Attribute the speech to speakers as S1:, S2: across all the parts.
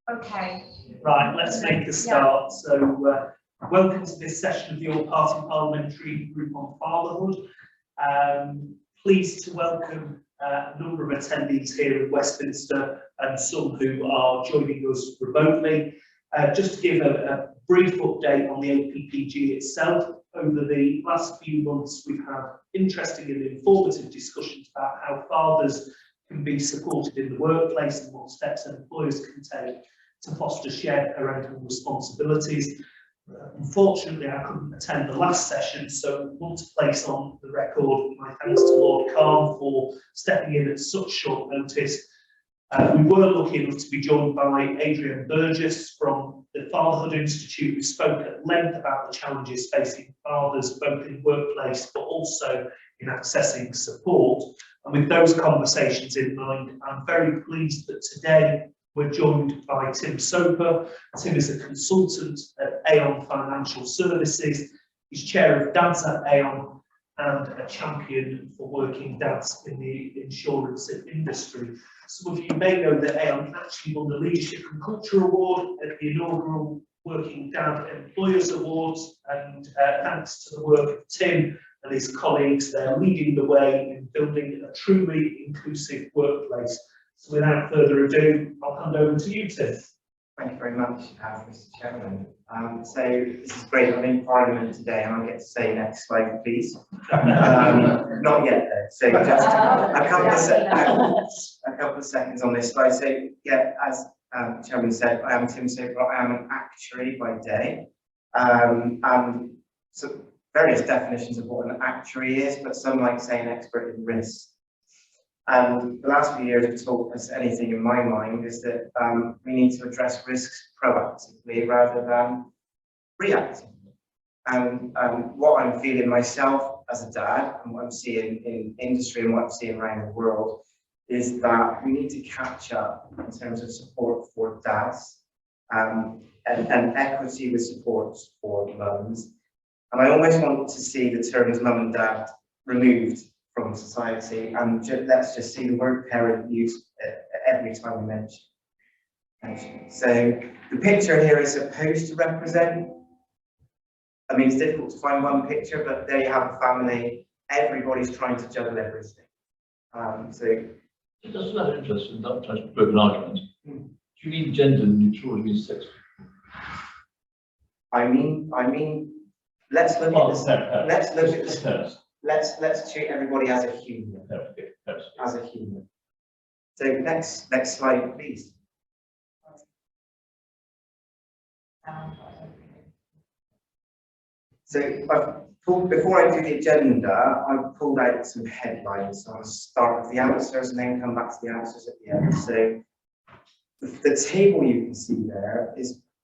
S1: Okay.
S2: Right, let's make a start. So, welcome to this session of your Party Parliamentary Group on Fatherhood. Pleased to welcome a number of attendees here in Westminster and some who are joining us remotely. Just to give a brief update on the APPG itself, over the last few months we've had interesting and informative discussions about how fathers can be supported in the workplace and what steps employers can take to foster shared parental responsibilities. Unfortunately, I couldn't attend the last session, so I want to place on the record my thanks to Lord Calm for stepping in at such short notice. We were lucky enough to be joined by Adrian Burgess from the Fatherhood Institute, who spoke at length about the challenges facing fathers both in workplace but also in accessing support. And with those conversations in mind, I'm very pleased that today we're joined by Tim Soper. Tim is a consultant at Aon Financial Services. He's chair of Dads at Aon and a champion for working dads in the insurance industry. Some of you may know that Aon actually won the Leadership and Culture Award at the inaugural Working Dad Employers Awards, and thanks to the work of Tim and his colleagues, they're leading the way in building a truly inclusive workplace. So without further ado, I'll hand over to you, Tim.
S3: Thank you very much, Mr. Chairman. So this is great. I'm in Parliament today, and I get to say next slide, please. Not yet, though. So just a couple of seconds on this slide. So yeah, as the Chairman said, I am Tim Soper. I am an actuary by day. So various definitions of what an actuary is, but some might say an expert in risk. And the last few years have taught us anything in my mind is that we need to address risks proactively rather than reactively. And what I'm feeling myself as a dad and what I'm seeing in industry and what I'm seeing around the world is that we need to catch up in terms of support for dads and equity with support for mums. And I almost want to see the terms mum and dad removed from society, and let's just see the word parent used every time we mention. So the picture here is supposed to represent, I mean, it's difficult to find one picture, but there you have a family, everybody's trying to juggle everything. So
S4: just out of interest, and not touch broken argument, do you mean gender neutral or do you mean sex?
S3: I mean, let's look at this. Let's treat everybody as a human. As a human. So next slide, please. So before I do the agenda, I've pulled out some headlines. So I'll start with the answers and then come back to the answers at the end. So the table you can see there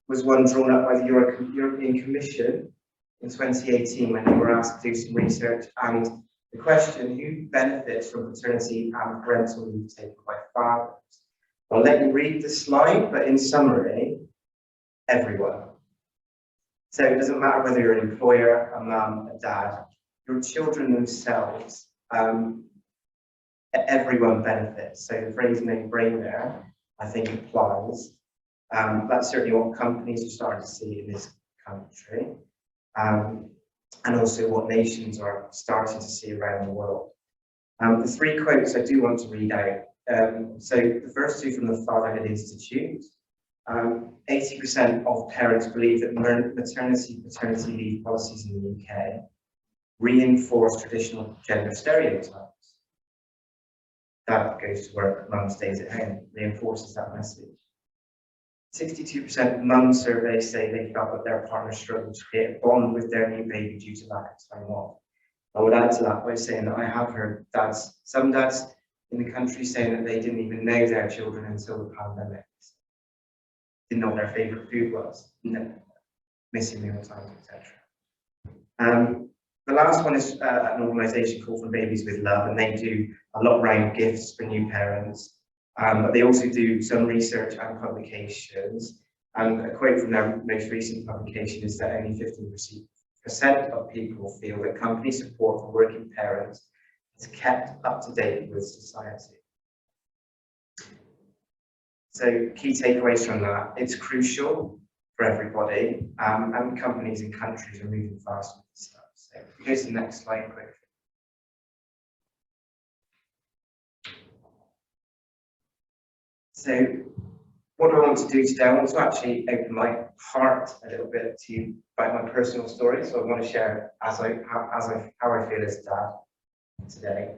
S3: was one drawn up by the European Commission in 2018 when they were asked to do some research, and the question, who benefits from paternity and parental leave taken by fathers? I'll let you read the slide, but in summary, everyone. So it doesn't matter whether you're an employer, a mum, a dad, your children themselves, everyone benefits. So the phrase no brainer, I think, applies. That's certainly what companies are starting to see in this country. And also what nations are starting to see around the world. The three quotes I do want to read out. So the first two from the Fatherhood Institute. 80% of parents believe that maternity-paternity leave policies in the UK reinforce traditional gender stereotypes. Dad goes to work, mum stays at home, reinforces that message. 62% of mums surveyed say they felt that their partner struggled to create a bond with their new baby due to lack of time off. I would add to that by saying that I have heard some dads in the country saying that they didn't even know their children until the pandemic. Didn't know what their favourite food was, missing meal times, etc. The last one is an organisation called From Babies with Love, and they do a lot around gifts for new parents. But they also do some research and publications. And a quote from their most recent publication is that only 15% of people feel that company support for working parents is kept up to date with society. So key takeaways from that, it's crucial for everybody, and companies and countries are moving fast with this stuff. So if we go to the next slide quickly. So what do I want to do today? I want to actually open my heart a little bit to you about my personal story. So I want to share how I feel as a dad today.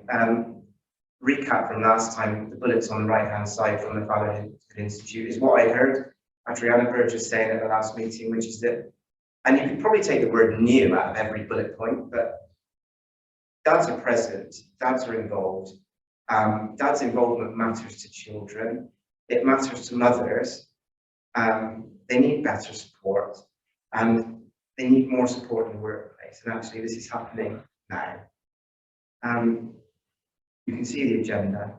S3: Recap from last time, the bullets on the right-hand side from the Fatherhood Institute is what I heard Adriana Burgess saying at the last meeting, which is that, and you could probably take the word new out of every bullet point, but dads are present, dads are involved, dad's involvement matters to children, it matters to mothers, they need better support, and they need more support in the workplace, and actually this is happening now. You can see the agenda.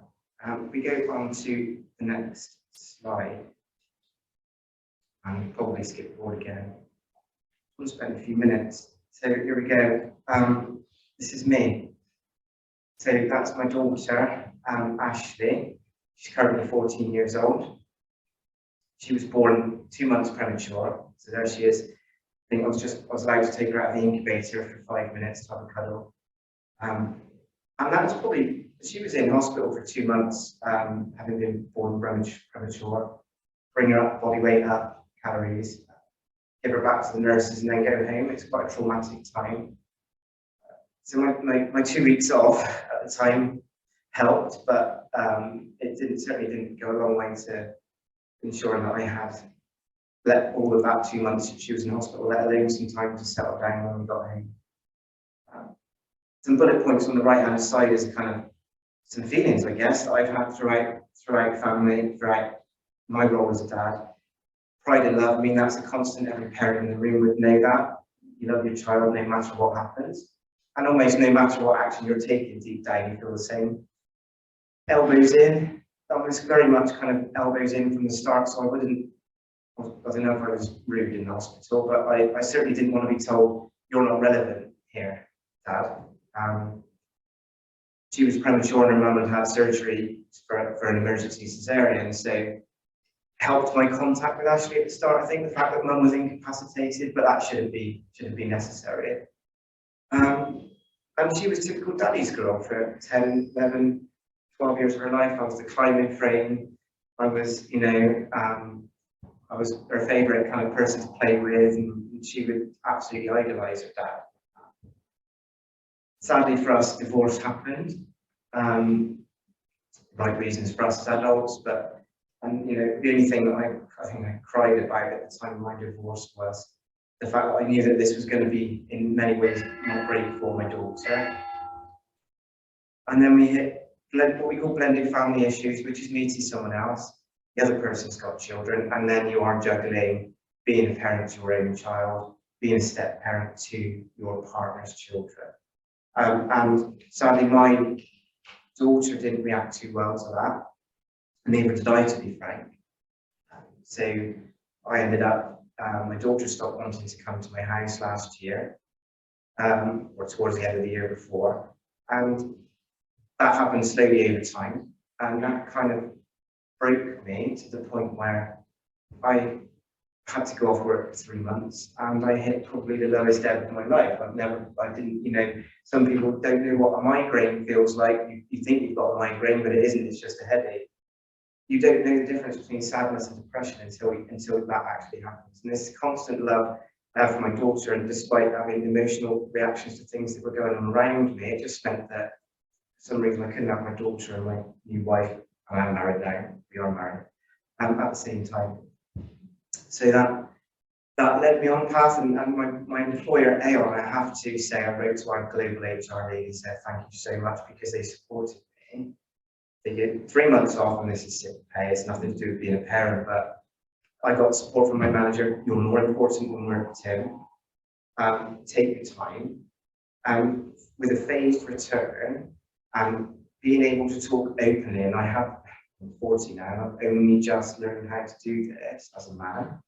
S3: We go on to the next slide, and probably skip forward again. We'll spend a few minutes. So here we go. This is me. So that's my daughter, Ashley. She's currently 14 years old. She was born 2 months premature. So there she is. I think I was allowed to take her out of the incubator for 5 minutes to have a cuddle. And that was probably, she was in hospital for 2 months, having been born premature. Bring her up, body weight up, calories, give her back to the nurses and then go home. It's quite a traumatic time. So my 2 weeks off at the time helped, but it certainly didn't go a long way to ensuring that I had let all of that 2 months she was in hospital, let alone some time to settle down when we got home. Some bullet points on the right hand side is kind of some feelings, I guess, that I've had throughout family, throughout my role as a dad. Pride and love, I mean, that's a constant. Every parent in the room would know that. You love your child no matter what happens. And almost no matter what action you're taking, deep down you feel the same. Elbows in, that was very much kind of elbows in from the start, so I don't know if I was rude in the hospital, but I certainly didn't want to be told, you're not relevant here, Dad. She was premature and her mum had surgery for an emergency cesarean, so helped my contact with Ashley at the start. I think the fact that mum was incapacitated, but that shouldn't be necessary. And she was typical daddy's girl for 10, 11, 12 years of her life. I was the climbing frame. I was, I was her favourite kind of person to play with, and she would absolutely idolise her dad. Sadly for us, divorce happened. Right reasons for us as adults, but the only thing that I think I cried about at the time of my divorce was the fact that I knew that this was going to be in many ways not great for my daughter. And then we hit what we call blended family issues, which is meeting someone else. The other person's got children, and then you are juggling being a parent to your own child, being a step parent to your partner's children. And sadly, my daughter didn't react too well to that, and neither did I, to be frank. So I ended up, my daughter stopped wanting to come to my house last year, or towards the end of the year before, and that happened slowly over time, and that kind of broke me to the point where I had to go off work for 3 months, and I hit probably the lowest ebb of my life. I didn't, some people don't know what a migraine feels like. You think you've got a migraine, but it isn't, it's just a headache. You don't know the difference between sadness and depression until that actually happens. And this constant love I have for my daughter, and despite having emotional reactions to things that were going on around me, it just meant that for some reason I couldn't have my daughter and my new wife, and I'm married now, we are married, at the same time. So that led me on path, and my employer, Aon, I have to say, I wrote to our global HR lead and said thank you so much, because they supported me. They did 3 months off, and this is sick pay, it's nothing to do with being a parent, but I got support from my manager. You're more important when we're with Tim. Take your time. With a phased return, and being able to talk openly, and I'm 40 now, and I've only just learned how to do this as a man.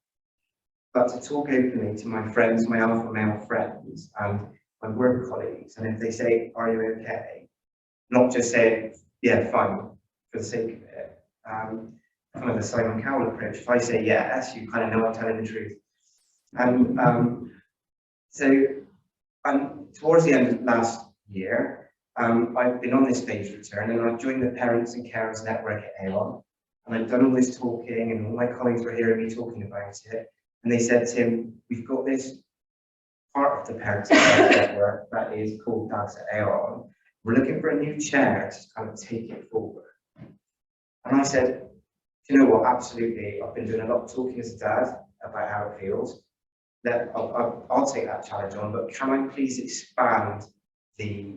S3: But to talk openly to my friends, my alpha male friends, and my work colleagues, and if they say, are you okay? Not just say, yeah, fine, for the sake of it. kind of the Simon Cowell approach. If I say yes, you kind of know I'm telling the truth. And towards the end of last year, I've been on this phased return, and I've joined the Parents and Carers Network at Aon. And I've done all this talking, and all my colleagues were hearing me talking about it. And they said, Tim, we've got this part of the Parents and Carers Network that is called Dads at Aon. We're looking for a new chair to kind of take it forward. And I said, you know what, absolutely. I've been doing a lot of talking as a dad about how it feels. That I'll take that challenge on, but can I please expand the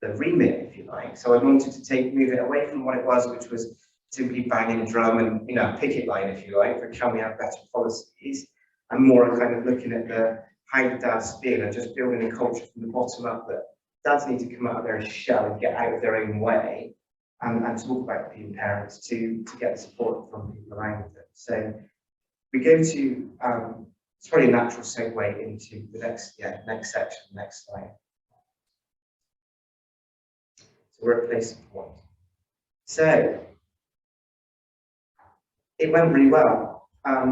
S3: remit, if you like? So I wanted to move it away from what it was, which was simply banging a drum and, you know, picket line, if you like, for can we have better policies, and more kind of looking at how the dads feel and just building a culture from the bottom up that dads need to come out of their shell and get out of their own way and talk about being parents to get support from people around them. So we go to, it's probably a natural segue into the next section, next slide. So workplace support. So it went really well. I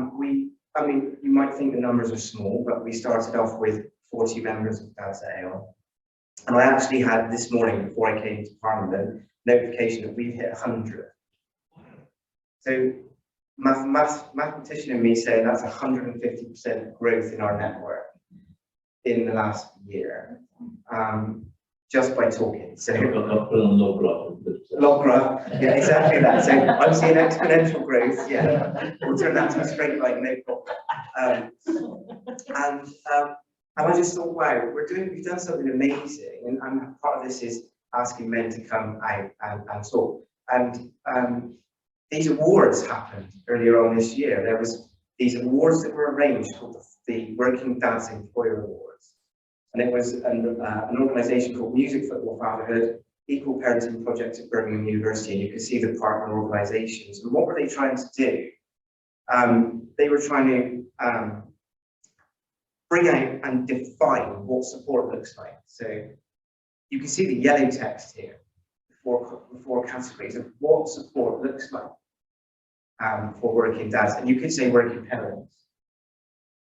S3: mean, you might think the numbers are small, but we started off with 40 members of Dads at Aon. And I actually had this morning, before I came to Parliament, notification that we've hit 100. So mathematician in me saying that's 150% growth in our network in the last year, just by talking. So log graph, yeah, exactly that. So I'm seeing exponential growth. Yeah, we'll turn that to a straight line, no problem. And I just thought, wow, we've done something amazing, and part of this is asking men to come out and talk. And these awards happened earlier on this year. There was these awards that were arranged called the Working Dads Employer Awards, and it was an organisation called Music Football Fatherhood, Equal Parenting Project at Birmingham University, and you can see the partner organisations. And what were they trying to do? They were trying to bring out and define what support looks like. So you can see the yellow text here, the four categories of what support looks like for working dads. And you could say working parents.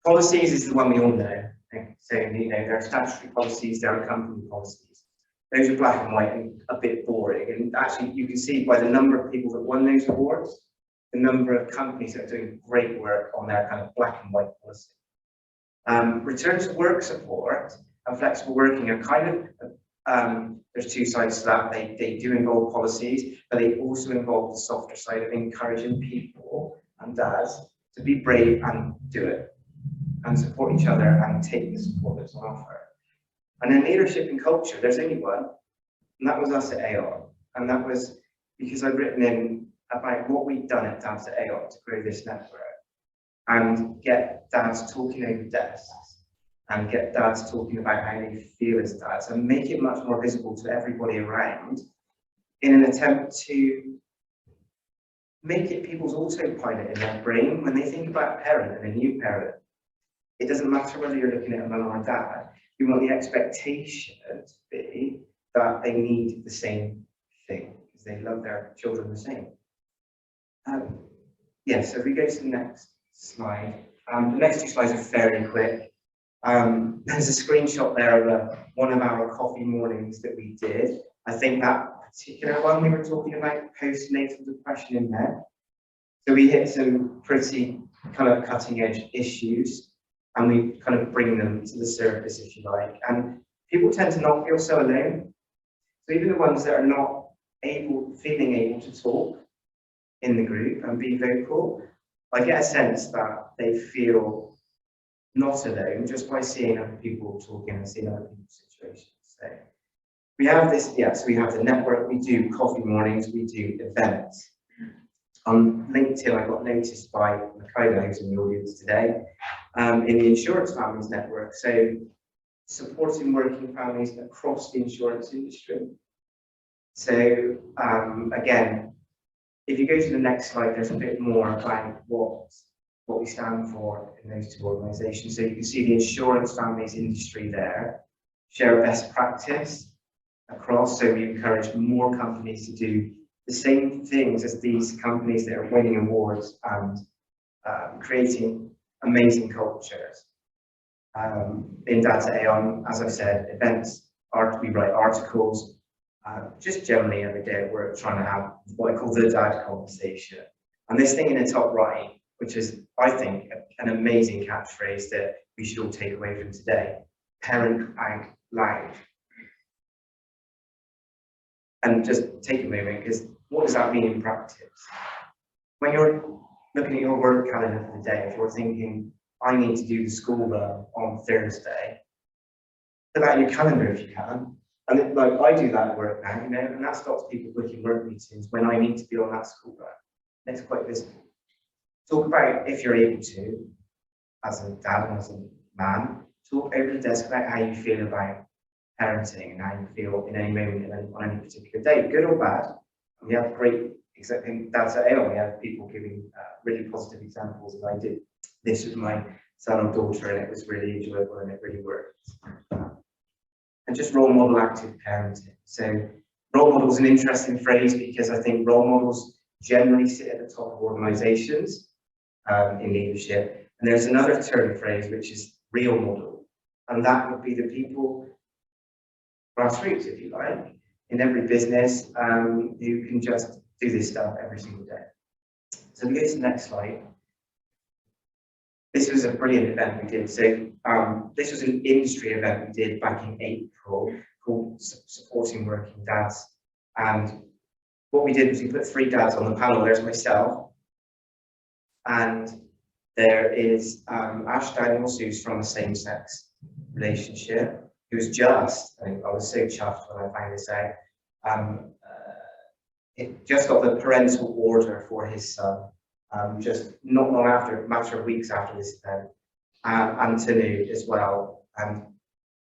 S3: Policies is the one we all know. So, you know, there are statutory policies, there are company policies. Those are black and white and a bit boring. And actually, you can see by the number of people that won those awards, the number of companies that are doing great work on their kind of black and white policy. Return to work support and flexible working are kind of, there's two sides to that. They do involve policies, but they also involve the softer side of encouraging people and dads to be brave and do it and support each other and take the support that's on offer. And then leadership and culture, there's only one, and that was us at Aon. And that was because I'd written in about what we'd done at Dads at Aon to grow this network and get dads talking over desks and get dads talking about how they feel as dads and make it much more visible to everybody around in an attempt to make it people's autopilot in their brain. When they think about a parent and a new parent, it doesn't matter whether you're looking at a mum or a dad, you want the expectation to be that they need the same thing because they love their children the same. Yeah, so if we go to the next slide, the next two slides are fairly quick. There's a screenshot there of one of our coffee mornings that we did. I think that particular one we were talking about postnatal depression in men. So we hit some pretty kind of cutting edge issues and we kind of bring them to the surface, if you like. And people tend to not feel so alone. So even the ones that are not feeling able to talk in the group and be vocal, I get a sense that they feel not alone just by seeing other people talking and seeing other people's situations. So we have this, so we have the network, we do coffee mornings, we do events. On LinkedIn, I got noticed by Makayla, who's in the audience today, in the Insurance Families Network. So supporting working families across the insurance industry. So again, if you go to the next slide, there's a bit more about what we stand for in those two organisations. So you can see the insurance families industry there, share best practice across. So we encourage more companies to do the same things as these companies that are winning awards and creating amazing cultures. In Dad's Aeon, as I've said, events, we write articles, just generally every day at work trying to have what I call the dad conversation. And this thing in the top right, which is, I think, an amazing catchphrase that we should all take away from today, parent out loud. And just take a moment, because what does that mean in practice? When you're looking at your work calendar for the day, if you're thinking, I need to do the school run on Thursday, put that in your calendar if you can. And like I do that at work now, and that stops people booking work meetings when I need to be on that school run. It's quite visible. Talk about, if you're able to, as a dad and as a man, talk over the desk about how you feel about parenting and how you feel in any moment on any particular day, good or bad. And we have great, in Dad's Aeon, we have people giving really positive examples, and I did this with my son or daughter, and it was really enjoyable and it really worked. And just role model active parenting. So role model is an interesting phrase because I think role models generally sit at the top of organizations in leadership. And there's another term phrase, which is real model. And that would be the people grassroots, if you like, in every business who can just do this stuff every single day. So we go to the next slide. This was a brilliant event we did. So this was an industry event we did back in April called Supporting Working Dads. And what we did was we put 3 dads on the panel. There's myself, and there is Ash Daniels, who's from a same-sex relationship, who's just, I was so chuffed when I found this out, it just got the parental order for his son. Just not long after, a matter of weeks after this event, and Tanu as well. And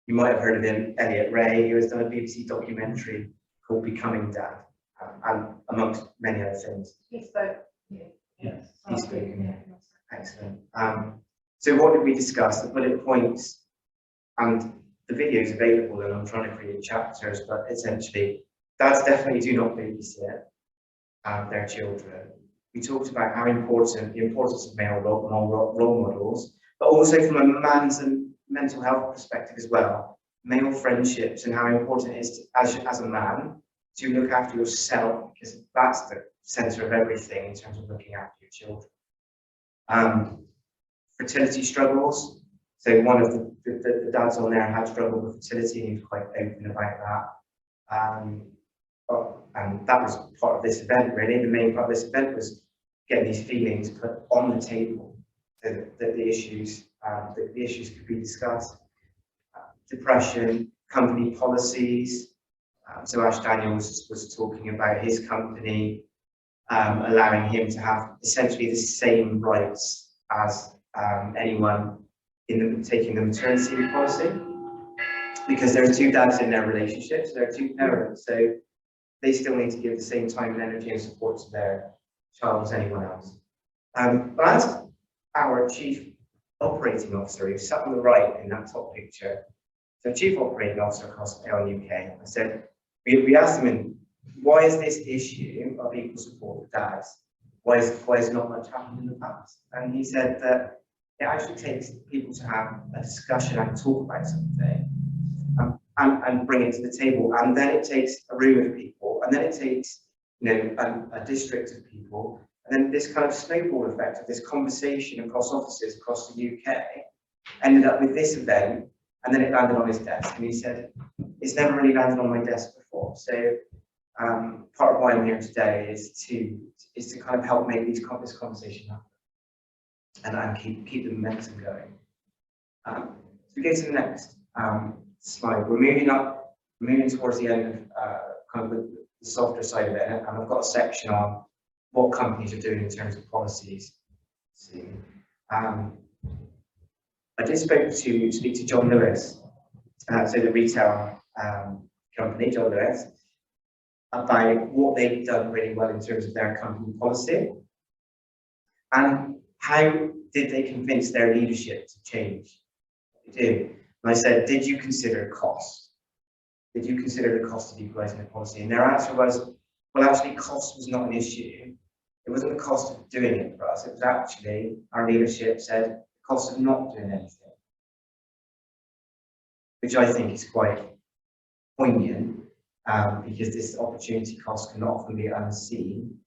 S3: you might have heard of him, Elliot Ray, who has done a BBC documentary called Becoming Dad, and amongst many other things.
S1: He spoke. Yeah.
S2: Yes.
S3: He's spoken, yeah. Excellent. So what did we discuss? The bullet points, and the video is available, and I'm trying to create chapters, but essentially, dads definitely do not babysit their children. We talked about how important, the importance of male role models, but also from a man's and mental health perspective as well, male friendships and how important it is to, as a man to look after yourself, because that's the center of everything in terms of looking after your children. Fertility struggles. So one of the dads on there had struggled with fertility, and he was quite open about that. And that was part of this event, really. The main part of this event was getting these feelings put on the table so that the issues could be discussed. Depression, company policies. So Ash Daniels was talking about his company allowing him to have essentially the same rights as anyone taking the maternity leave policy, because there are 2 dads in their relationship, so there are 2 parents. So they still need to give the same time and energy and support to their child as anyone else. But I asked our chief operating officer, who sat on the right in that top picture, so chief operating officer across Aeon UK, I said, we asked him, why is this issue of equal support for dads, why is not much happened in the past? And he said that it actually takes people to have a discussion and talk about something, and bring it to the table, and then it takes a room of people, and then it takes a district of people, and then this kind of snowball effect of this conversation across offices across the UK ended up with this event, and then it landed on his desk, and he said it's never really landed on my desk before. So part of why I'm here today is to kind of help make this conversation happen, and keep the momentum going. So we go to the next slide. We're moving towards the end of kind of the softer side of it, and I've got a section on what companies are doing in terms of policies. I did speak to John Lewis, so the retail company, John Lewis, about what they've done really well in terms of their company policy, and how did they convince their leadership to change what they do. And I said, did you consider cost? Did you consider the cost of equalising the policy? And their answer was, Well, actually, cost was not an issue. It wasn't the cost of doing it for us. It was actually, our leadership said, the cost of not doing anything, which I think is quite poignant, because this opportunity cost can often be unseen.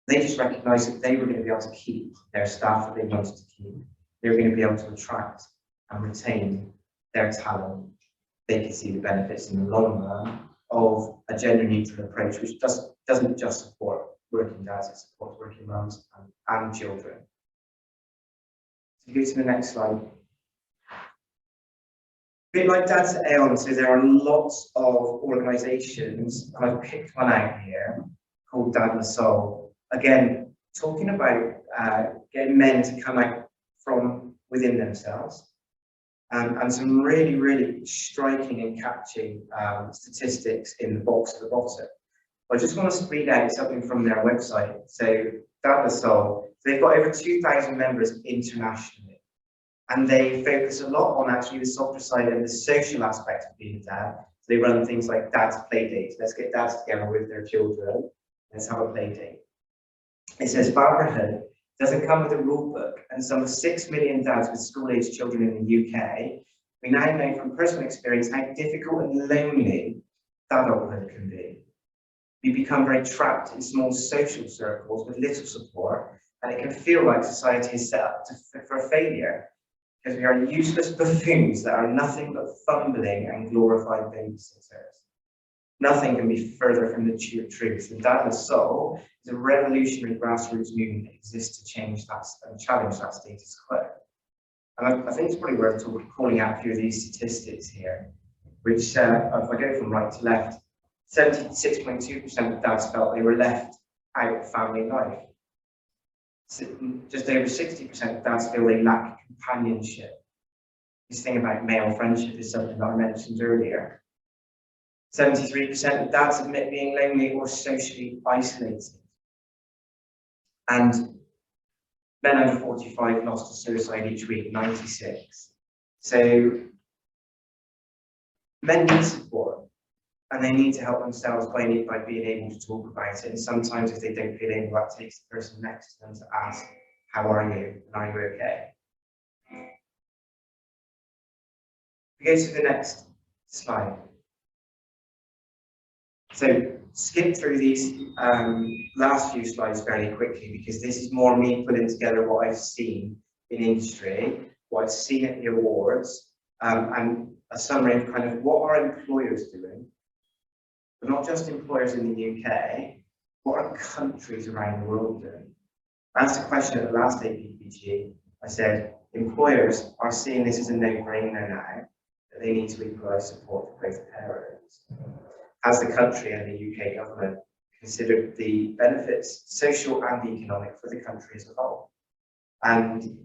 S3: They just recognised that they were going to be able to keep their staff that they wanted to keep. They were going to be able to attract and retain their talent. They could see the benefits in the long run of a gender neutral approach, which doesn't just support working dads, it supports working mums and children. So go to the next slide. A bit like Dads at Aeon, so there are lots of organisations, and I've picked one out here called Dad the Soul. Again, talking about getting men to come out from within themselves, and some really, really striking and catching statistics in the box at the bottom. I just want to read out something from their website. So Dad the Soul, they've got over 2,000 members internationally. And they focus a lot on actually the softer side and the social aspect of being a dad. So they run things like dad's play dates. Let's get dads together with their children. Let's have a play date. It says fatherhood doesn't come with a rule book, and some 6 million dads with school-aged children in the UK, we now know from personal experience how difficult and lonely dadhood can be. You become very trapped in small social circles with little support, and it can feel like society is set up for failure, because we are useless buffoons that are nothing but fumbling and glorified babysitters. Nothing can be further from the truth. The Dad the Soul is a revolutionary grassroots movement that exists to change that and challenge that status quo. And I think it's probably worth calling out a few of these statistics here, which, if I go from right to left, 76.2% of dads felt they were left out of family life. Just over 60% of dads feel they lack companionship. This thing about male friendship is something that I mentioned earlier. 73% of dads admit being lonely or socially isolated. And men over 45 lost to suicide each week, 96. So men need support, and they need to help themselves by being able to talk about it. And sometimes if they don't feel able, that takes the person next to them to ask, how are you? And are you okay? We go to the next slide. So skip through these last few slides very quickly, because this is more me putting together what I've seen in industry, what I've seen at the awards, and a summary of kind of what are employers doing, but not just employers in the UK, what are countries around the world doing? I asked a question at the last APPG. I said, employers are seeing this as a no-brainer now, that they need to equalise support for both parents. Has the country and the UK government considered the benefits, social and economic, for the country as a whole? And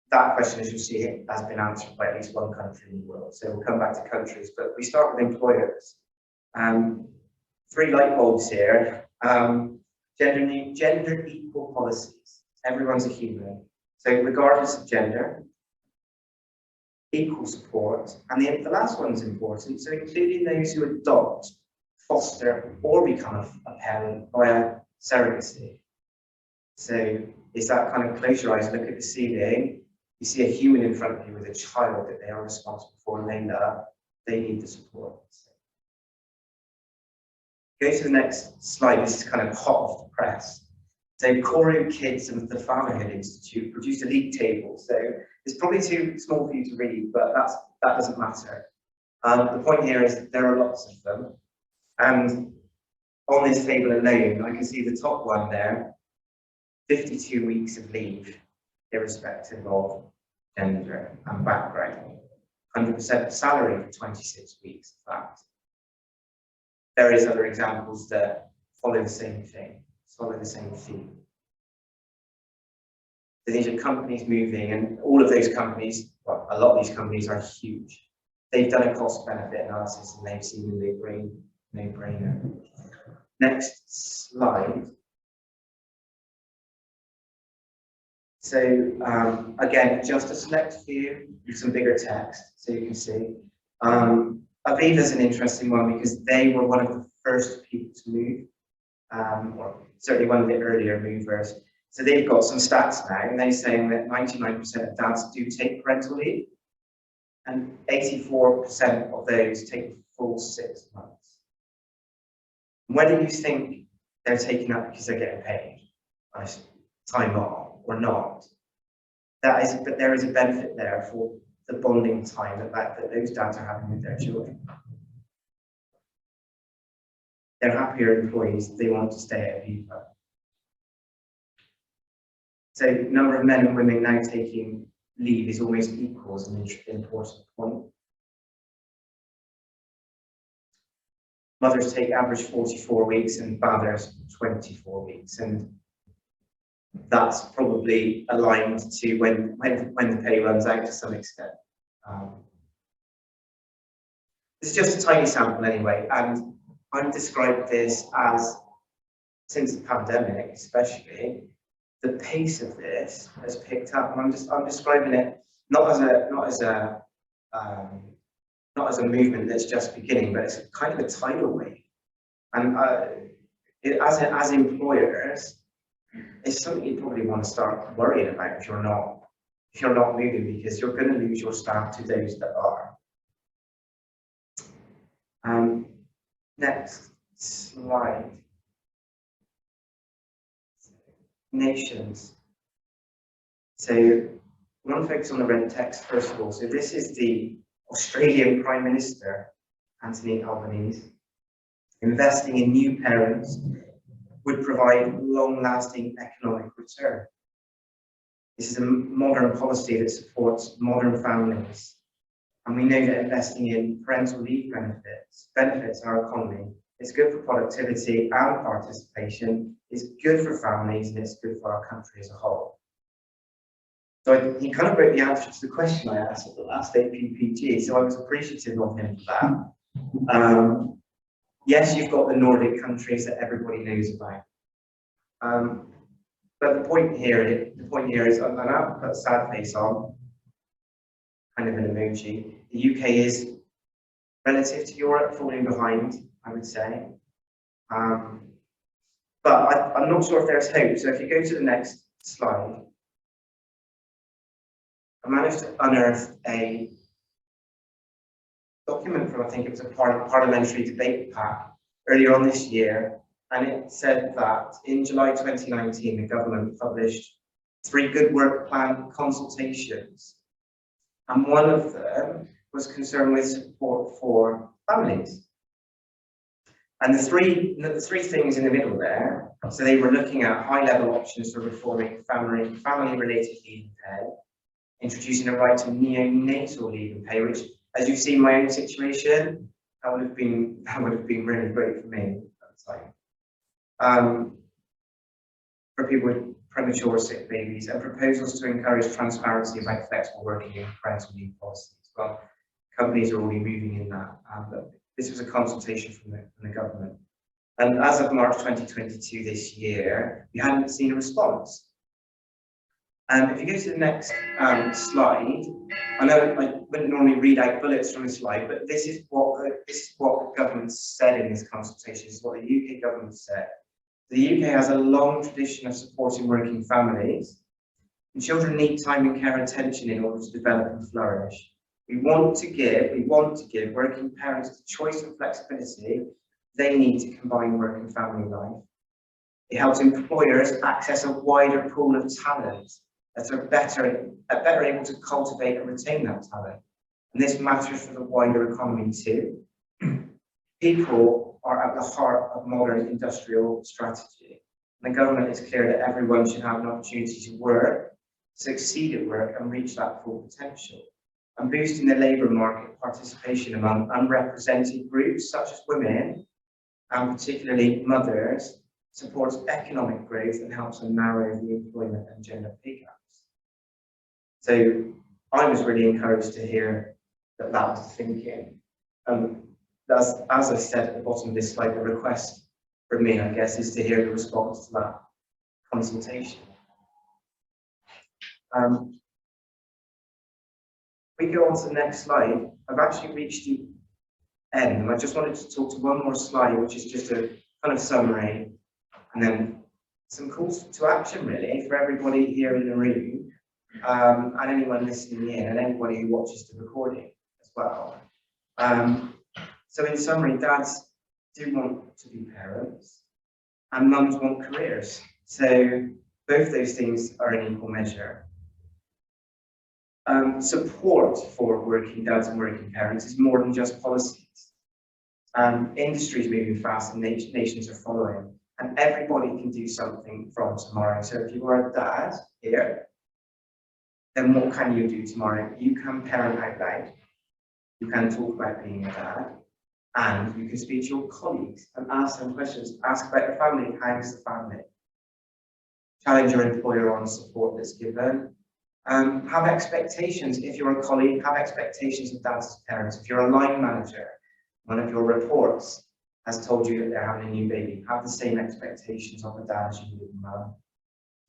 S3: that question, as you'll see, has been answered by at least one country in the world. So we'll come back to countries, but we start with employers. 3 light bulbs here. Gender equal policies. Everyone's a human. So regardless of gender, equal support. And the last one's important. So including those who adopt, foster, or become a parent via surrogacy. So it's that kind of close your eyes, look at the ceiling, you see a human in front of you with a child that they are responsible for, and they need the support. Go to the next slide. This is kind of hot off the press. So Koru Kids and the Fatherhood Institute produced a league table. So it's probably too small for you to read, but that doesn't matter. The point here is that there are lots of them. And on this table alone, I can see the top one there, 52 weeks of leave, irrespective of gender and background. 100% salary for 26 weeks, in fact. Various other examples that follow the same thing, follow the same theme. So these are companies moving, and all of those companies, well, a lot of these companies are huge. They've done a cost-benefit analysis, and they've seen the no-brainer. Next slide. So again, just a select few with some bigger text, so you can see. Aviva's an interesting one because they were one of the first people to move, or certainly one of the earlier movers. So they've got some stats now, and they're saying that 99% of dads do take parental leave, and 84% of those take the full 6 months. Whether you think they're taking that because they're getting paid, time off or not, but there is a benefit there for the bonding time that those dads are having with their children. They're happier employees, they want to stay at Viva. So number of men and women now taking leave is almost equal, is an important point. Mothers take average 44 weeks and fathers 24 weeks, and that's probably aligned to when the pay runs out to some extent. It's just a tiny sample anyway, and I've described this as, since the pandemic especially, the pace of this has picked up, and I'm describing it not as a movement that's just beginning, but it's kind of a tidal wave. And as employers, it's something you probably want to start worrying about if you're not moving, because you're going to lose your staff to those that are. Next slide. Nations. So I want to focus on the red text first of all. So this is the Australian Prime Minister, Anthony Albanese. Investing in new parents would provide long-lasting economic return. This is a modern policy that supports modern families. And we know that investing in parental leave benefits our economy. It's good for productivity and participation. It's good for families, and it's good for our country as a whole. So he kind of wrote the answer to the question I asked at the last APPG, so I was appreciative of him for that. Yes, you've got the Nordic countries that everybody knows about. But the point here is, and I'll put a sad face on, kind of an emoji. The UK is, relative to Europe, falling behind, I would say. But I'm not sure if there's hope. So if you go to the next slide, I managed to unearth a document from, I think it was a parliamentary debate pack earlier on this year, and it said that in July 2019, the government published 3 Good Work Plan consultations, and one of them was concerned with support for families. And the three things in the middle there, so they were looking at high-level options for reforming family-related leave and pay, introducing a right to neonatal leave and pay, which, as you've seen my own situation, that would have been really great for me at the time. For people with premature or sick babies, and proposals to encourage transparency about flexible working and parental leave policies. Well, companies are already moving in that, but this was a consultation from the government. And as of March 2022 this year, we hadn't seen a response. If you go to the next slide, I know I wouldn't normally read out bullets from the slide, but this is what the government said in this consultation. This is what the UK government said. The UK has a long tradition of supporting working families, and children need time and care attention in order to develop and flourish. We want to give working parents the choice and flexibility they need to combine work and family life. It helps employers access a wider pool of talent that are better able to cultivate and retain that talent. And this matters for the wider economy too. People are at the heart of modern industrial strategy. And the government is clear that everyone should have an opportunity to work, succeed at work, and reach that full potential. And boosting the labour market participation among unrepresented groups such as women, and particularly mothers, supports economic growth and helps to narrow the employment and gender pay gaps. So I was really encouraged to hear that was the thinking. As I said at the bottom of this slide, the request from me, I guess, is to hear the response to that consultation. We go on to the next slide. I've actually reached the end, and I just wanted to talk to one more slide, which is just a kind of summary, and then some calls to action really for everybody here in the room, and anyone listening in, and anybody who watches the recording as well. So in summary, dads do want to be parents, and mums want careers. So both those things are in equal measure. Support for working dads and working parents is more than just policies. Industry is moving fast and nations are following, and everybody can do something from tomorrow. So if you are a dad here, then what can you do tomorrow? You can parent out loud, you can talk about being a dad, and you can speak to your colleagues and ask them questions. Ask about the family. How's the family? Challenge your employer on support that's given. Have expectations. If you're a colleague, have expectations of dads as parents. If you're a line manager, one of your reports has told you that they're having a new baby, have the same expectations of a dad as you would of a mum.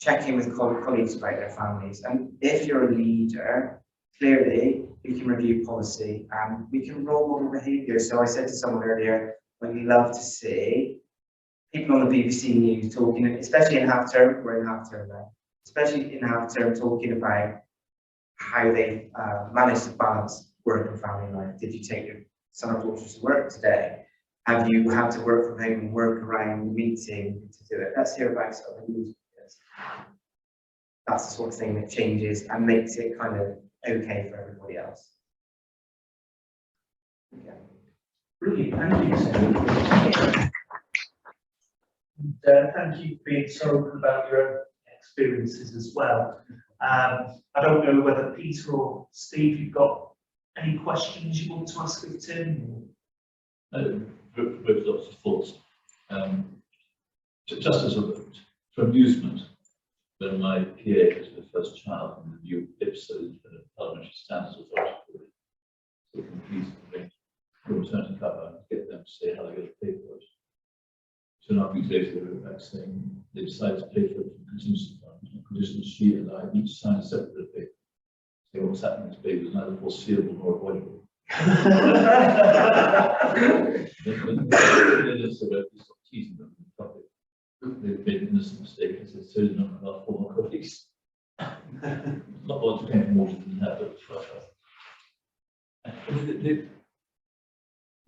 S3: Check in with colleagues about their families. And if you're a leader, clearly we can review policy and we can role model behaviour. So I said to someone earlier, when we love to see people on the BBC News talking, especially in half term, we're in half term now, especially in half term, talking about how they manage to balance work and family life. Did you take your son or daughter to work today? Have you had to work from home and work around the meeting to do it? Let's hear about some of the news. That's the sort of thing that changes and makes it kind of okay for everybody else. Okay.
S2: Brilliant, thank you, Sam. And thank you for being so open about your own experiences as well. I don't know whether Peter or Steve, you've got any questions you want to ask of Tim?
S4: With lots of thoughts. Just as for amusement, when my PA was the first child and the new IPSA, Parliamentary Standards Authority, so compete for maternity cover and get them to say how they're going to pay for it. 2.5 weeks later, they wrote back saying they decided to pay for it from contingency fund, on condition she and I each signed a separate paper. So what's happening to this baby is neither foreseeable nor avoidable. Teasing them in public. They've made an innocent mistake and said, so did none of our former colleagues. Not all to pay more than that, but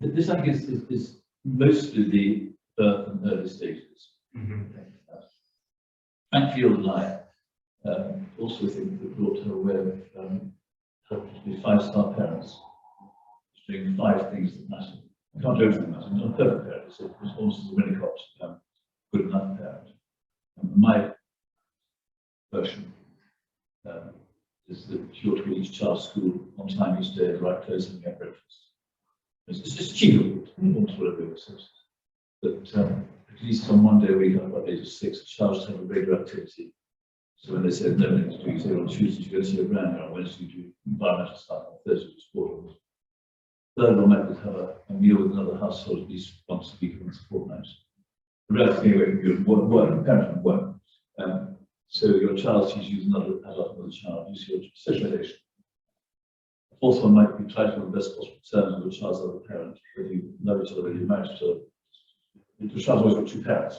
S4: this I guess is mostly the birth and early stages. Anfield and I also think that brought her aware of helping to be 5-star parents, doing 5 things that matter. I can't do everything that matters. I'm not a perfect parent, so it's almost as a Winnicott, good enough parent. My version is that she ought to reach child's school on time each day, the right clothes and get breakfast. It's just achievable, whatever it says. But at least on one day a week, about age of 6, the child should have a regular activity. So when they said no thing to do, you say on Tuesday you go to see your granny, on Wednesday you do environmental stuff, on Thursday you do sport. Third one might have a meal with another household at least once a week, once a fortnight. Relatively away from your work, parenting work. So your child sees you as another adult, another child, you see your socialization. The fourth one might be try to have the best possible terms with your child's other parent, whether you love each other, whether you're married to each other. The child's always got 2 parents.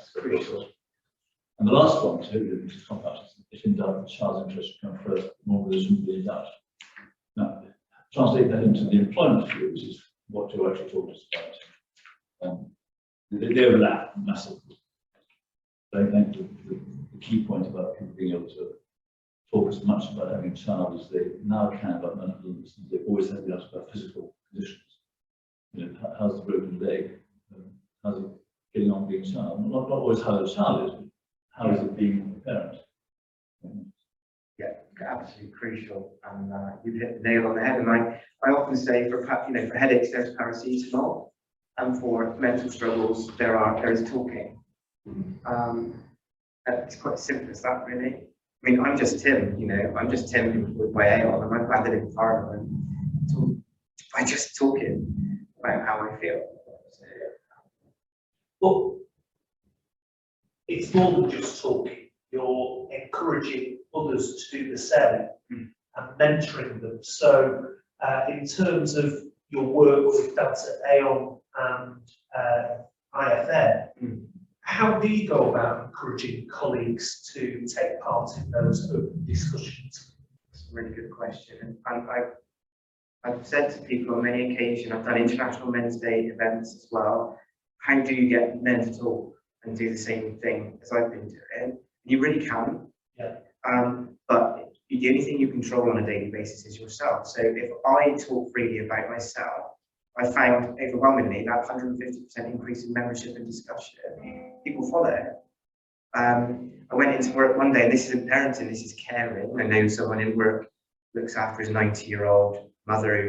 S4: And the last one, which is compound, if in doubt, the child's interest should come first, more religion be in doubt. Now, translate that into the employment field, which is what Joe actually talked us about. They overlap massively. I think the key point about people being able to talk as much about having a child as they now can about mental illness, and they've always had to ask about physical conditions. You know, how's the broken leg? How's it getting on being a child? Not always how the child is, but how is it being a parent?
S3: Yeah, absolutely crucial, and you hit the nail on the head. And I often say for headaches there's paracetamol, and for mental struggles there is talking. It's quite simple as that, really. I mean, I'm just Tim, I'm just Tim employed by Aon, and I'm landed in Parliament by just talking about how I feel. So,
S2: Well, it's more than just talking. You're encouraging others to do the same and mentoring them. So in terms of your work with dads at Aon and IFN. How do you go about encouraging colleagues to take part in those open discussions?
S3: That's a really good question. And I've said to people on many occasions, I've done International Men's Day events as well. How do you get men to talk and do the same thing as I've been doing? You really can.
S2: Yeah.
S3: But the only thing you control on a daily basis is yourself. So if I talk freely about myself, I found overwhelmingly that 150% increase in membership and discussion, people follow. I went into work one day, and this isn't parenting, this is caring. I know someone in work looks after his 90-year-old mother who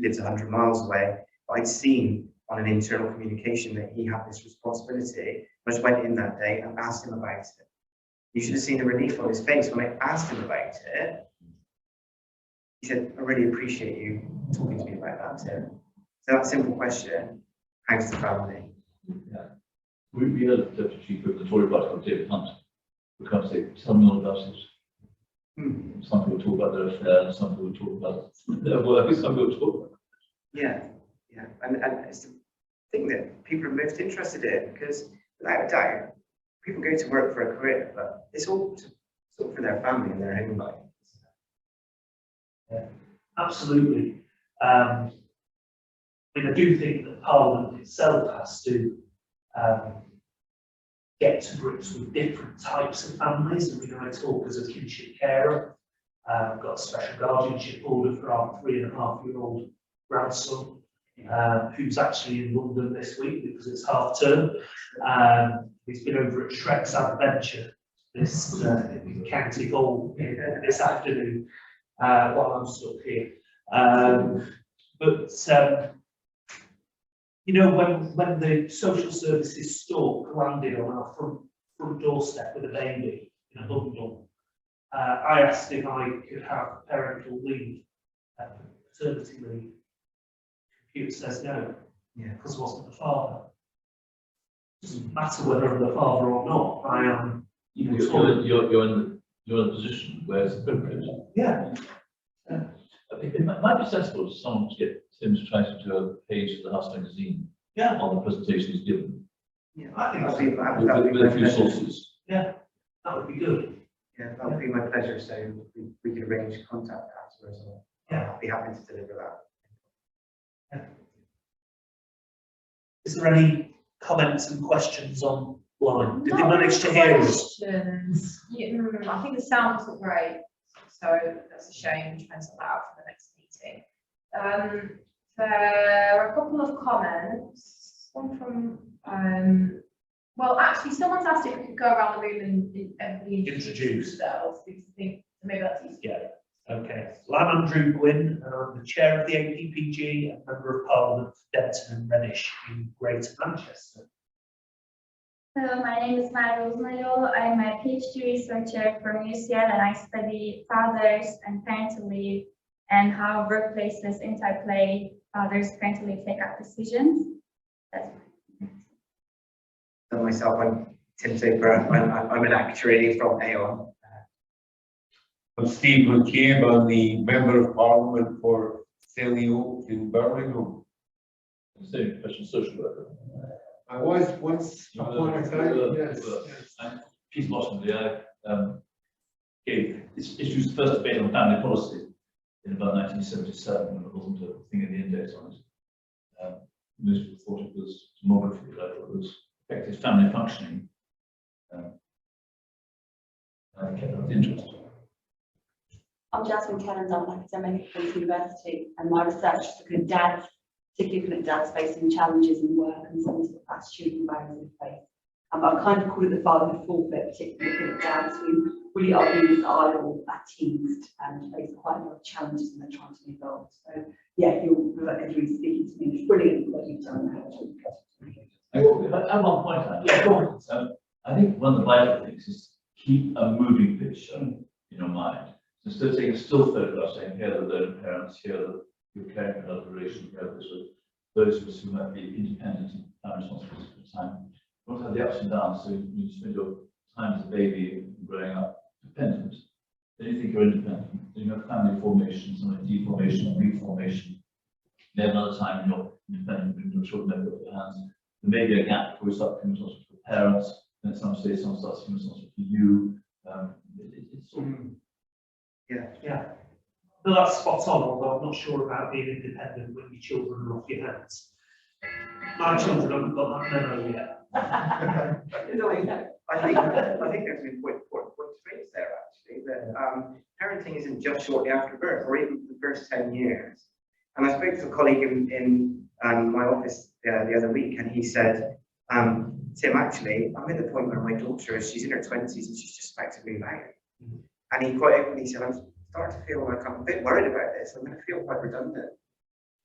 S3: lives 100 miles away. But I'd seen on an internal communication that he had this responsibility. I just went in that day and asked him about it. You should have seen the relief on his face when I asked him about it. He said, I really appreciate you talking to me about that, Tim. So that simple question, how's the family?
S4: Yeah. We had a deputy chief of the Tory party called David Hunt, who can't say, tell me all about it. Some people talk about their affairs, some people talk about their work, some people talk about it.
S3: Yeah, yeah. And it's the thing that people are most interested in, because without a doubt, people go to work for a career, but it's all for their family and their own life.
S2: Yeah, absolutely. I do think that Parliament itself has to get to grips with different types of families. I talk as a kinship carer. I've got a special guardianship order for our 3.5-year-old grandson, who's actually in London this week because it's half term. He's been over at Shrek's Adventure, this county hall this afternoon while I'm stuck here. When the social services stork landed on our front doorstep with a baby in a bundle, I asked if I could have parental leave, paternity leave. The computer says no, because I wasn't the father. It doesn't matter whether I'm the father or not. I am.
S4: You're in a position where it's appropriate.
S2: Yeah.
S4: It might be sensible for someone to get Tim to try to do a page for the House magazine on the presentation he's given.
S3: Yeah,
S2: I think
S3: that would be
S4: with a
S3: my
S4: few
S3: pleasure.
S4: sources.
S2: Yeah, that would be good.
S3: Yeah, that would be my pleasure. So we could arrange contact afterwards.
S2: Yeah.
S3: I'll be happy to deliver that.
S2: Yeah. Is there any comments and questions online? Did they manage to hear us?
S1: Questions. I think the sound wasn't great, so that's a shame. Try and sort that out for the next meeting. There are a couple of comments. One from well, actually, someone's asked if we could go around the room and everybody introduce themselves, because I think maybe that's easier.
S2: Yeah. Okay. I'm Andrew Gwynn, and I'm the chair of the APPG and member of Parliament for Denton and Renish in Greater Manchester.
S5: Hello, my name is Mara Rosenayol. I'm a PhD researcher from UCL, and I study fathers and parental leave and how workplaces interplay fathers' parental leave take up decisions. That's
S3: So myself, I'm Tim Soper. I'm an actuary from Aon.
S6: I'm Steve McCabe. I'm the Member of Parliament for Selly Oak in Birmingham.
S4: Same question, social worker.
S6: I was once upon a time, yes.
S4: She's lost in the eye. This issue's first debate on family policy in about 1977, when it wasn't a thing in the index on it. Most people thought it was demography, but I thought it was effective family functioning. I kept up the interest.
S7: I'm Jasmine Kellens, I'm an academic at Queen's University, and my research is looking at dads, particularly looking at dads facing challenges in work and some sort of attitude and barriers they face. But I kind of call it the fatherhood forfeit, particularly looking at dads who really are being idle, are teased, and face quite a lot of challenges when they're trying to be involved. So yeah, you're speaking to me. It's brilliant what you've done.
S4: At one point, I think one of the vital things is keep a moving picture in your mind. Instead of taking a still photograph saying, here are the lone parents, here are the you're caring for another relation, here are those of us who might be independent and have responsibility for the time. You want to have the ups and downs, so you spend your time as a baby growing up dependent. Then you think you're independent. Then you have family formation, some deformation, reformation. Then another time you're independent, your children have got their hands. There may be a gap before we start becoming responsible for parents, and at some stage someone starts becoming responsible for you. It's sort of,
S2: Yeah. No, that's spot on, although I'm not sure about being independent when your children are off your hands. My children haven't got that memo yet.
S3: I think there's an important point to raise there, actually, that parenting isn't just shortly after birth, or even the first 10 years. And I spoke to a colleague in my office the other week, and he said, Tim, actually, I'm at the point where my daughter she's in her 20s and she's just about to move out. And he quite openly said, I'm starting to feel like I'm a bit worried about this. I'm going to feel quite redundant.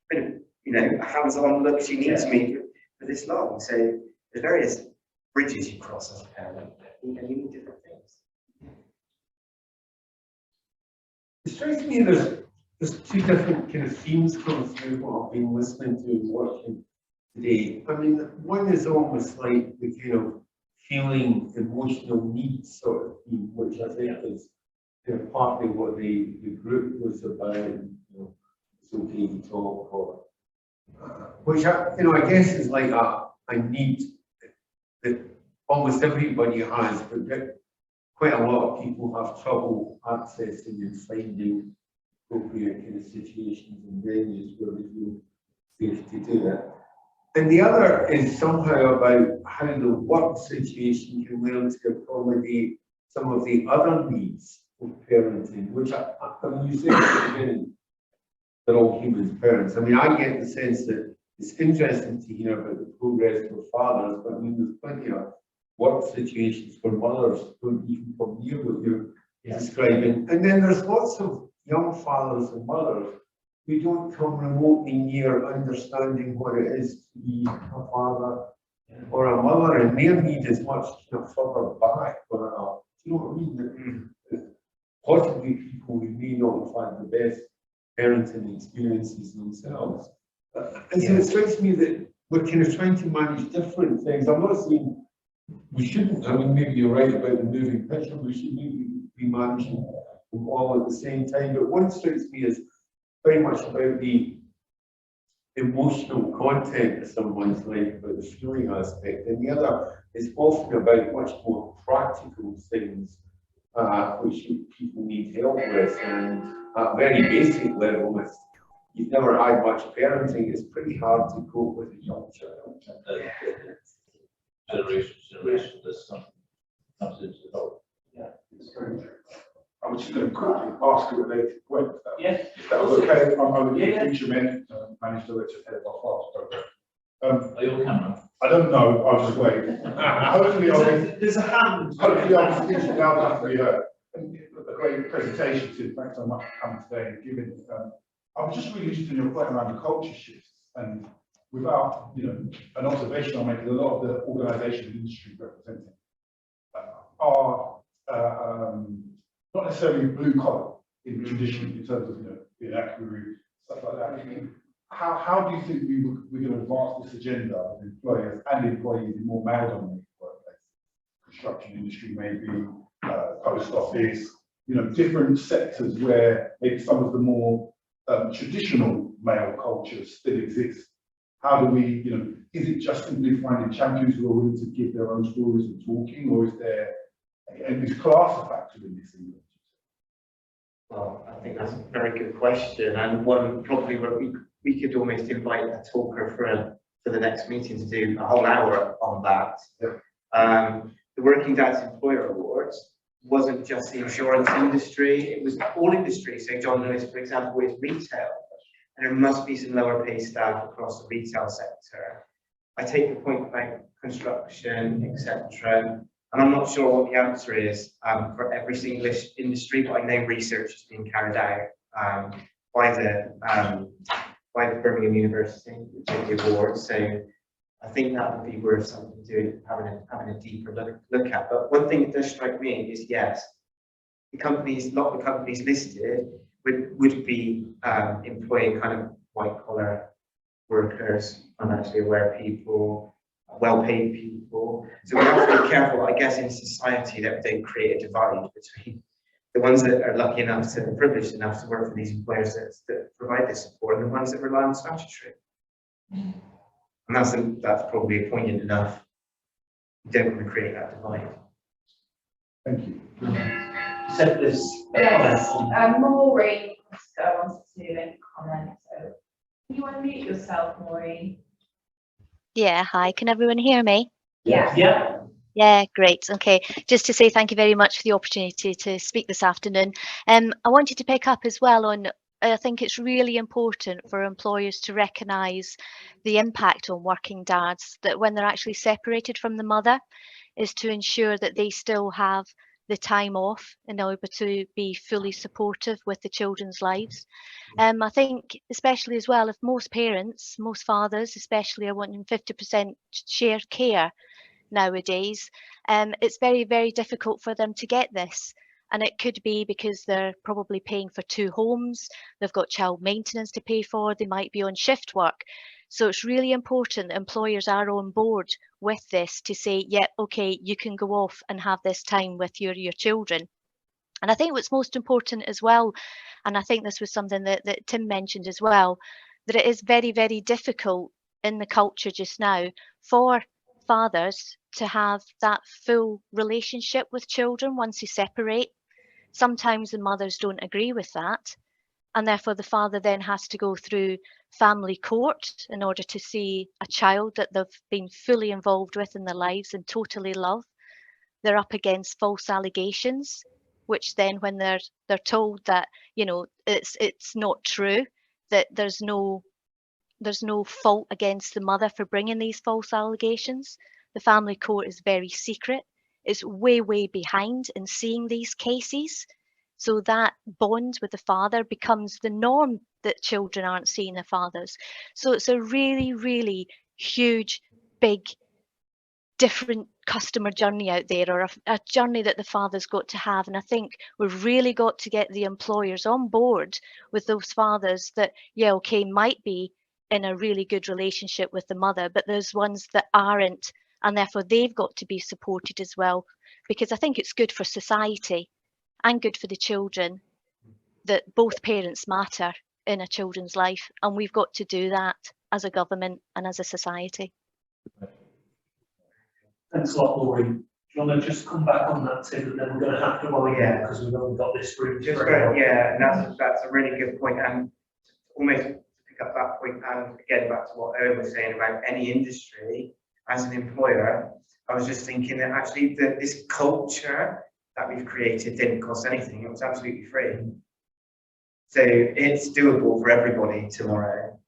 S3: Been, a hands-on look, she needs me for this long. So there's various bridges you cross as a parent, and you need different things.
S6: It strikes me there's two different kind of themes coming through what I've been listening to and watching today. I mean, one is almost like the kind of feeling emotional needs sort of theme, which I think is kind of partly what the group was about. It's okay to talk, or which I guess is like a need that almost everybody has, but that quite a lot of people have trouble accessing and finding appropriate kind of situations and venues where they feel safe to do that. And the other is somehow about how the work situation can learn to accommodate some of the other needs of parenting, which I mean, you said at the beginning, they're all human parents. I mean, I get the sense that it's interesting to hear about the progress for fathers, but I mean, there's plenty of work situations for mothers who don't even come near what you're describing. And then there's lots of young fathers and mothers who don't come remotely near understanding what it is to be a father or a mother, and their need is much further back. Or you know what I mean? Possibly people who may not have had the best parenting experiences themselves. And so it strikes me that we're kind of trying to manage different things. I'm not saying we shouldn't, I mean, maybe you're right about the moving picture, we should maybe be managing them all at the same time. But one strikes me as very much about the emotional content of someone's life, about the feeling aspect, and the other is often about much more practical things which people need help with. And at a very basic level, if you've never had much parenting, it's pretty hard to cope with a young child.
S4: Generation, there's something comes into the whole.
S8: Yeah, it's very true. I was just going to quickly ask a related point.
S2: Yes.
S8: If that was okay, I'm a teacher, managed director, head of our fathers program.
S4: Are you on camera?
S8: I don't know, I was just waiting. Hopefully
S2: there's a hand.
S8: Hopefully I was speaking loud enough to be heard. A great presentation too. Thanks so much for coming today and giving. I was just really interested in your point around the culture shifts, and without an observation I'm making, a lot of the organisations and industry representing are not necessarily blue collar in tradition in terms of being accurate, stuff like that. How do you think we're going to advance this agenda of employers and employees in more male dominated workplaces? Construction industry maybe, post office, different sectors where maybe some of the more traditional male cultures still exist. How do we, is it just simply finding champions who are willing to give their own stories and talking, or is there, and is class a factor in this?
S3: Well, I think that's a very good question, and one probably where we could almost invite a talker for the next meeting to do a whole hour on that.
S8: Yeah.
S3: The Working Dads Employer Awards wasn't just the insurance industry, it was all industries. So John Lewis, for example, is retail, and there must be some lower paid staff across the retail sector. I take the point about construction, etc. And I'm not sure what the answer is for every single industry, but I know research is being carried out by the Birmingham University, which took the award. So I think that would be worth something to having a deeper look at. But one thing that does strike me is, yes, the companies, a lot of the companies listed would be employing kind of white collar workers, financially aware people, well-paid people. So we have to be careful, I guess, in society that we don't create a divide between the ones that are lucky enough to, privileged enough to work for these employers that provide this support and the ones that rely on statutory. And that's probably poignant enough. You don't want to create that divide.
S8: Thank you.
S2: Said this.
S1: Yes, Maureen wants to make a comment, so can you unmute yourself, Maureen?
S9: Yeah, hi, can everyone hear me?
S1: Yeah.
S2: Yeah.
S9: Yeah, great. Okay, just to say thank you very much for the opportunity to speak this afternoon. I wanted to pick up as well on, I think it's really important for employers to recognise the impact on working dads that when they're actually separated from the mother, is to ensure that they still have the time off in order to be fully supportive with the children's lives. I think especially as well, if most parents, most fathers especially, are wanting 50% shared care nowadays, it's very, very difficult for them to get this. And it could be because they're probably paying for 2 homes, they've got child maintenance to pay for, they might be on shift work. So it's really important that employers are on board with this to say, yeah, okay, you can go off and have this time with your children. And I think what's most important as well, and I think this was something that Tim mentioned as well, that it is very, very difficult in the culture just now for fathers to have that full relationship with children once they separate. Sometimes the mothers don't agree with that, and therefore the father then has to go through family court in order to see a child that they've been fully involved with in their lives and totally love. They're up against false allegations, which then when they're told that, you know, it's not true, that there's no fault against the mother for bringing these false allegations. The family court is very secret. It's way, way behind in seeing these cases. So that bond with the father becomes the norm, that children aren't seeing their fathers. So it's a really, really huge, big, different customer journey out there, or a journey that the father's got to have. And I think we've really got to get the employers on board with those fathers that, yeah, okay, might be in a really good relationship with the mother, but there's ones that aren't, and therefore they've got to be supported as well, because I think it's good for society and good for the children that both parents matter in a children's life, and we've got to do that as a government and as a society.
S2: Thanks a lot, Maureen. Do you want to just come back on that, Tim, and then we're going to have to wind
S3: Yeah.
S2: up because we've only got this room.
S3: Just yeah, and that's a really good point, and almost to pick up that point, and again back to what Owen was saying about any industry as an employer, I was just thinking that actually this culture that we've created didn't cost anything; it was absolutely free. So it's doable for everybody tomorrow,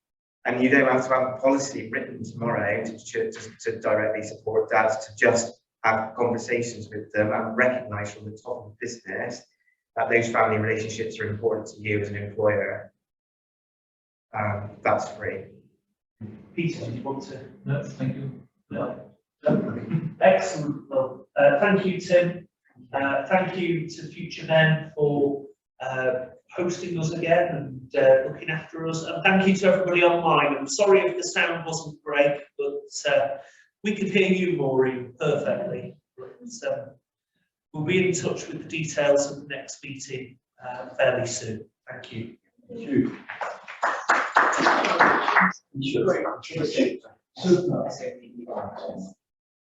S3: and you don't have to have a policy written tomorrow to directly support dads, to just have conversations with them and recognise from the top of the business that those family relationships are important to you as an employer. That's free.
S2: Peter, did you want to?
S4: No, thank you.
S2: No. Excellent. Well, thank you, Tim. Thank you to Future Men for hosting us again and looking after us. And thank you to everybody online. I'm sorry if the sound wasn't great, but we could hear you, Maureen, perfectly. But, we'll be in touch with the details of the next meeting fairly soon. Thank you.
S8: Thank you.
S6: Sure.